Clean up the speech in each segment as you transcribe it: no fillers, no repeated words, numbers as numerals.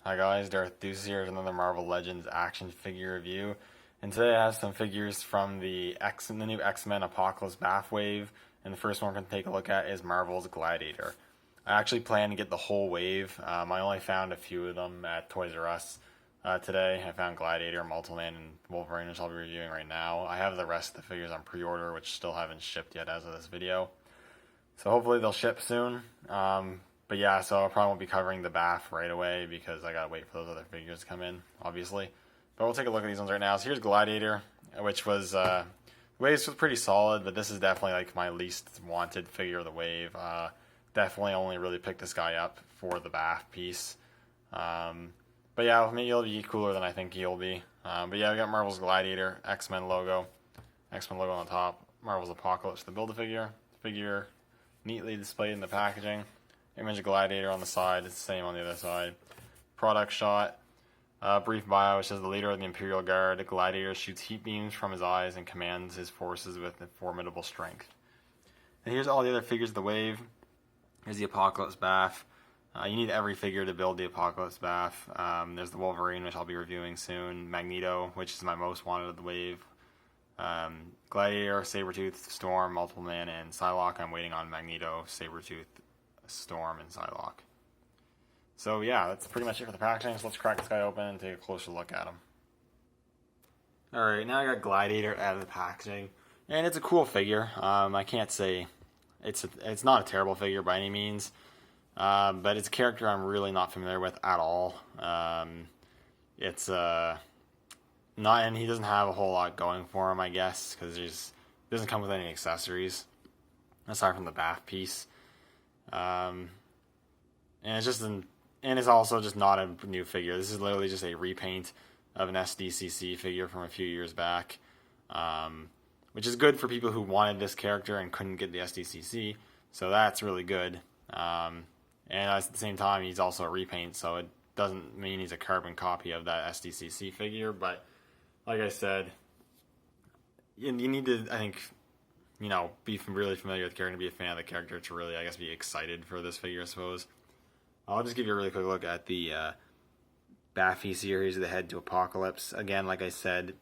Hi guys, Darth Deuce here with another Marvel Legends action figure review. And today I have some figures from the new X-Men Apocalypse BAF wave. And the first one we're going to take a look at is Marvel's Gladiator. I actually plan to get the whole wave. I only found a few of them at Toys R Us today. I found Gladiator, Multiman, and Wolverine, which I'll be reviewing right now. I have the rest of the figures on pre-order, which still haven't shipped yet as of this video. So hopefully they'll ship soon. But yeah, so I probably won't be covering the BAF right away because I gotta wait for those other figures to come in, obviously. But we'll take a look at these ones right now. So here's Gladiator, which was, the wave was pretty solid, but this is definitely like my least wanted figure of the wave. Definitely only really picked this guy up for the BAF piece. But yeah, maybe he'll be cooler than I think he'll be. But yeah, we got Marvel's Gladiator, X-Men logo on the top, Marvel's Apocalypse, the Build-A-Figure, figure neatly displayed in the packaging. Image of Gladiator on the side, it's the same on the other side. Product shot, brief bio, which says the leader of the Imperial Guard, Gladiator shoots heat beams from his eyes and commands his forces with formidable strength. And here's all the other figures of the wave. Here's the Apocalypse BAF. You need every figure to build the Apocalypse BAF. There's the Wolverine, which I'll be reviewing soon. Magneto, which is my most wanted of the wave. Gladiator, Sabretooth, Storm, Multiple Man, and Psylocke. I'm waiting on Magneto, Sabretooth, Storm, and Psylocke. So yeah, that's pretty much it for the packaging. So let's crack this guy open and take a closer look at him. Alright, now I got Gladiator out of the packaging. And it's a cool figure. I can't say it's not a terrible figure by any means. But it's a character I'm really not familiar with at all. It's not, and he doesn't have a whole lot going for him, I guess, because he doesn't come with any accessories aside from the BAF piece. And it's also just not a new figure. This is literally just a repaint of an SDCC figure from a few years back, which is good for people who wanted this character and couldn't get the SDCC. So that's really good. And at the same time, he's also a repaint, so it doesn't mean he's a carbon copy of that SDCC figure. But like I said, you need to, I think, be really familiar with the character, be a fan of the character to really, I guess, be excited for this figure, I suppose. I'll just give you a really quick look at the BAFI series, the Head to Apocalypse. Again, like I said,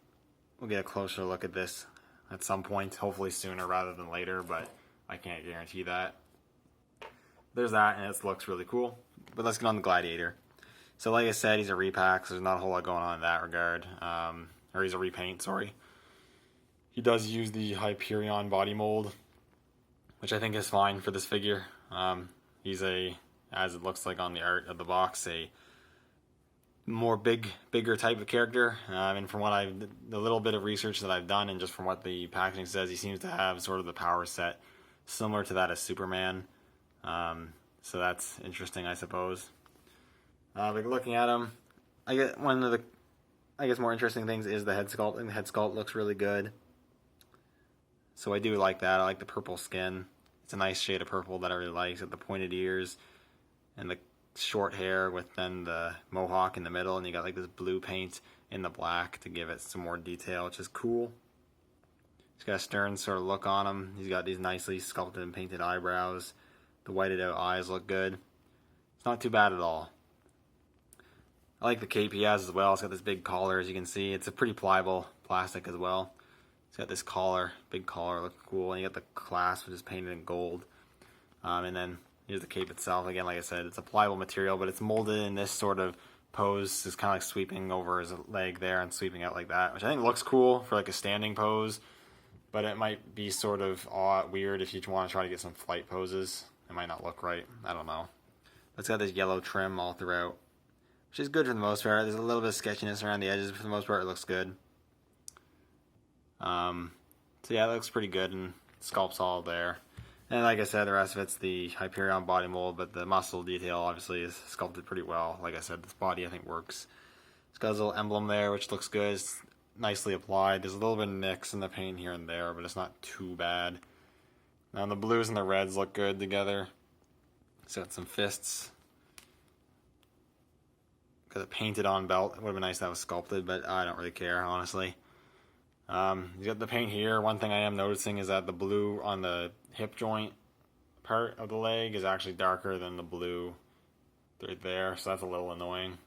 we'll get a closer look at this at some point, hopefully sooner rather than later, but I can't guarantee that. There's that, and it looks really cool. But let's get on the Gladiator. So like I said, he's a repack, so there's not a whole lot going on in that regard. Or he's a repaint, sorry. He does use the Hyperion body mold, which I think is fine for this figure. He's as it looks like on the art of the box, a more bigger type of character. And from the little bit of research that I've done, and just from what the packaging says, he seems to have sort of the power set similar to that of Superman. So that's interesting, I suppose. But looking at him, one of the more interesting things is the head sculpt. And the head sculpt looks really good. So I do like that. I like the purple skin. It's a nice shade of purple that I really like. It's got the pointed ears and the short hair with then the mohawk in the middle, and you got like this blue paint in the black to give it some more detail, which is cool. He's got a stern sort of look on him. He's got these nicely sculpted and painted eyebrows. The whited out eyes look good. It's not too bad at all. I like the cape he has as well. It's got this big collar, as you can see. It's a pretty pliable plastic as well. It's got this collar, big collar, looks cool. And you got the clasp, which is painted in gold. And then here's the cape itself. Again, like I said, it's a pliable material, but it's molded in this sort of pose. It's kind of like sweeping over his leg there and sweeping out like that, which I think looks cool for like a standing pose. But it might be sort of weird if you want to try to get some flight poses. It might not look right. I don't know. It's got this yellow trim all throughout, which is good for the most part. There's a little bit of sketchiness around the edges, but for the most part, it looks good. So yeah, it looks pretty good, and sculpt's all there. And like I said, the rest of it's the Hyperion body mold, but the muscle detail obviously is sculpted pretty well. Like I said, this body I think works. It's got a little emblem there, which looks good. It's nicely applied. There's a little bit of nicks in the paint here and there, but it's not too bad. Now the blues and the reds look good together. It's got some fists. Got a painted on belt. It would have been nice if that was sculpted, but I don't really care, honestly. You got the paint here. One thing I am noticing is that the blue on the hip joint part of the leg is actually darker than the blue right there, so that's a little annoying.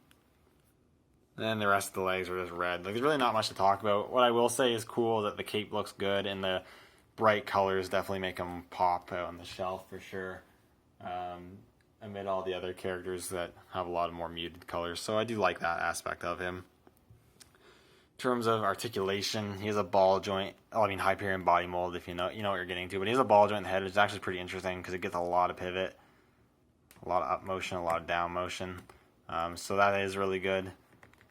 And then the rest of the legs are just red. Like, there's really not much to talk about. What I will say is cool that the cape looks good, and the bright colors definitely make him pop out on the shelf for sure. Amid all the other characters that have a lot of more muted colors. So I do like that aspect of him. In terms of articulation, he has a ball joint. Oh, I mean Hyperion body mold, if you know what you're getting to. But he has a ball joint in the head, which is actually pretty interesting because it gets a lot of pivot, a lot of up motion, a lot of down motion. So that is really good.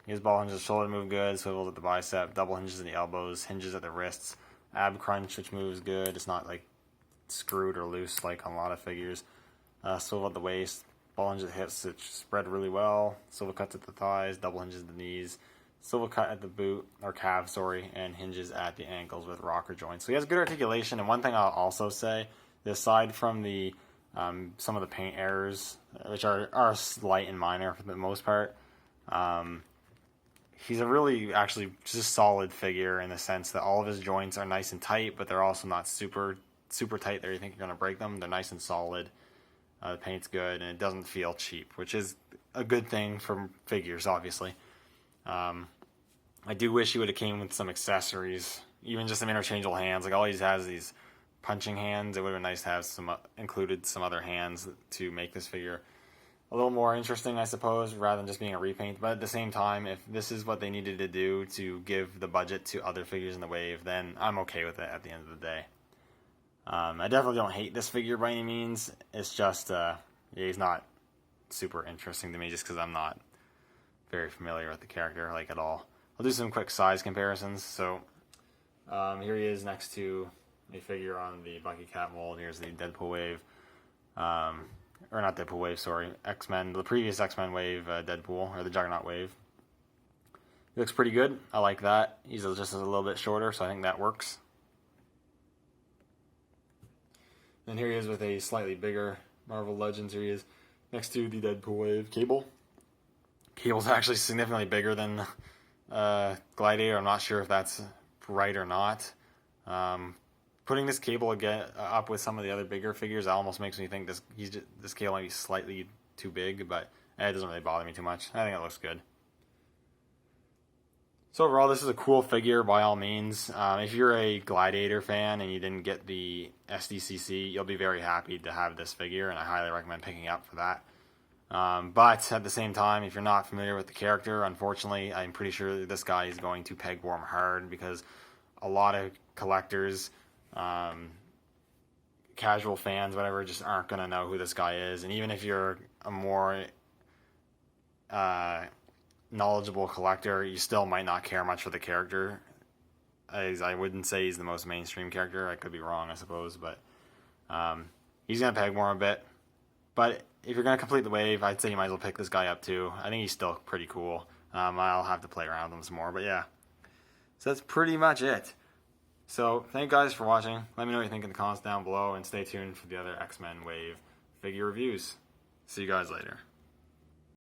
He has ball hinges, shoulder move good, swivels at the bicep, double hinges in the elbows, hinges at the wrists, ab crunch, which moves good. It's not like screwed or loose like on a lot of figures. Swivel at the waist, ball hinges at the hips, which spread really well. Swivel cuts at the thighs, double hinges at the knees. Swivel cut at the boot, or calf, sorry, and hinges at the ankles with rocker joints. So he has good articulation, and one thing I'll also say, aside from the some of the paint errors, which are slight and minor for the most part, he's a really actually just solid figure in the sense that all of his joints are nice and tight, but they're also not super tight that you think you're going to break them. They're nice and solid. The paint's good, and it doesn't feel cheap, which is a good thing for figures, obviously. I do wish he would have came with some accessories, even just some interchangeable hands. Like, all he has these punching hands. It would have been nice to have included some other hands to make this figure a little more interesting, I suppose, rather than just being a repaint. But at the same time, if this is what they needed to do to give the budget to other figures in the wave, then I'm okay with it at the end of the day. I definitely don't hate this figure by any means. It's just, he's not super interesting to me just because I'm not very familiar with the character, like, at all. I'll do some quick size comparisons. So here he is next to a figure on the Bucky Cat mold. Here's the Deadpool wave, or not Deadpool wave, sorry, X-Men, the previous X-Men wave, Deadpool, or the Juggernaut wave. He looks pretty good. I like that. He's just a little bit shorter, so I think that works. And here he is with a slightly bigger Marvel Legends. Here he is next to the Deadpool wave Cable. Cable's actually significantly bigger than Gladiator. I'm not sure if that's right or not. Putting this Cable again up with some of the other bigger figures almost makes me think this Cable might be slightly too big, but it doesn't really bother me too much. I think it looks good. So overall, this is a cool figure by all means. If you're a Gladiator fan and you didn't get the SDCC, you'll be very happy to have this figure, and I highly recommend picking up for that. But at the same time, if you're not familiar with the character, unfortunately, I'm pretty sure this guy is going to peg warm hard because a lot of collectors, casual fans, whatever, just aren't going to know who this guy is. And even if you're a more knowledgeable collector, you still might not care much for the character. I wouldn't say he's the most mainstream character. I could be wrong, I suppose, but he's going to peg warm a bit. But if you're going to complete the wave, I'd say you might as well pick this guy up too. I think he's still pretty cool. I'll have to play around with him some more, but yeah. So that's pretty much it. So thank you guys for watching. Let me know what you think in the comments down below, and stay tuned for the other X-Men wave figure reviews. See you guys later.